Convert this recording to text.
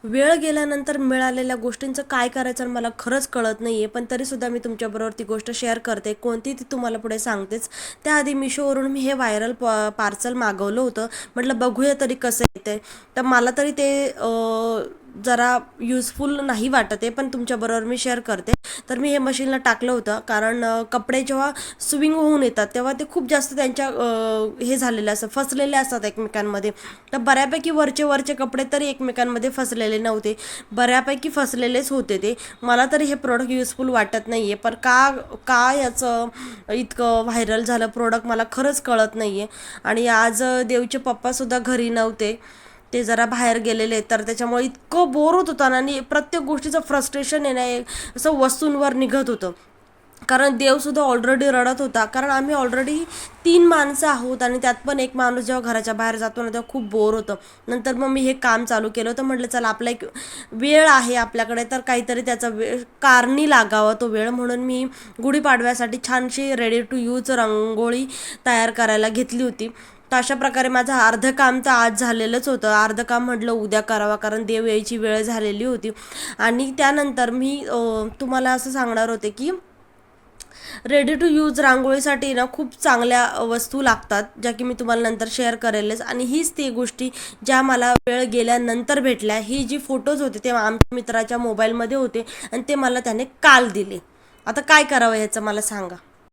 वेळ गेल्यानंतर मिळालेल्या गोष्टींचं काय करायचं मला खरंच कळत नाही आहे, पण तरीसुद्धा मी तुमच्याबरोबर ती गोष्ट शेअर करते. कोणती ती तुम्हाला पुढे सांगतेच. त्याआधी मिशोवरून मी हे व्हायरल पार्सल मागवलं होतं. म्हटलं बघूया तरी कसं येते. तर मला तरी ते जरा युजफुल नाही वाटत आहे, पण तुमच्याबरोबर मी शेअर करते. तर मी हे मशीनला टाकलं होतं, कारण कपडे जेव्हा स्विंग होऊन येतात तेव्हा ते खूप जास्त त्यांच्या हे झालेले असतात, फसलेले असतात एकमेकांमध्ये. तर बऱ्यापैकी वरचे वरचे कपडे तरी एकमेकांमध्ये फसलेले नव्हते, बऱ्यापैकी फसलेलेच होते ते. मला तरी हे प्रोडक्ट युजफुल वाटत नाही आहे, पण का का याचं इतकं व्हायरल झालं प्रोडक्ट मला खरंच कळत नाही आहे. आणि आज देवचे पप्पासुद्धा घरी नव्हते, ते जरा बाहेर गेलेले, तर त्याच्यामुळे इतकं बोर होत होतं ना, आणि प्रत्येक गोष्टीचं फ्रस्ट्रेशन आहे ना, असं वस्तूंवर निघत होतं. कारण देवसुद्धा ऑलरेडी रडत होता, कारण आम्ही ऑलरेडी 3 माणसं आहोत, आणि त्यात पण एक माणूस जेव्हा घराच्या बाहेर जातो ना तेव्हा खूप बोर होतं. नंतर मग मी हे काम चालू केलं होतं. म्हटलं चला आपला एक वेळ आहे आपल्याकडे, तर काहीतरी त्याचा वेळ कारणी लागावा तो वेळ, म्हणून मी गुढीपाडव्यासाठी छानशी रेडी टू यूज रांगोळी तयार करायला घेतली होती. तर अशा प्रकारे माझं अर्धं काम तर आज झालेलंच होतं, अर्धं काम म्हटलं उद्या करावा, कारण देव यायची वेळ झालेली होती. आणि त्यानंतर मी तुम्हाला असं सांगणार होते की रेडी टू यूज रांगोळीसाठी ना खूप चांगल्या वस्तू लागतात, ज्या की मी तुम्हाला नंतर शेअर करेलच. आणि हीच ती गोष्टी ज्या मला वेळ गेल्यानंतर भेटल्या. ही जी फोटोज होते ते आमच्या मित्राच्या मोबाईलमध्ये होते, आणि ते मला त्याने काल दिले. आता काय करावं ह्याचं मला सांगा.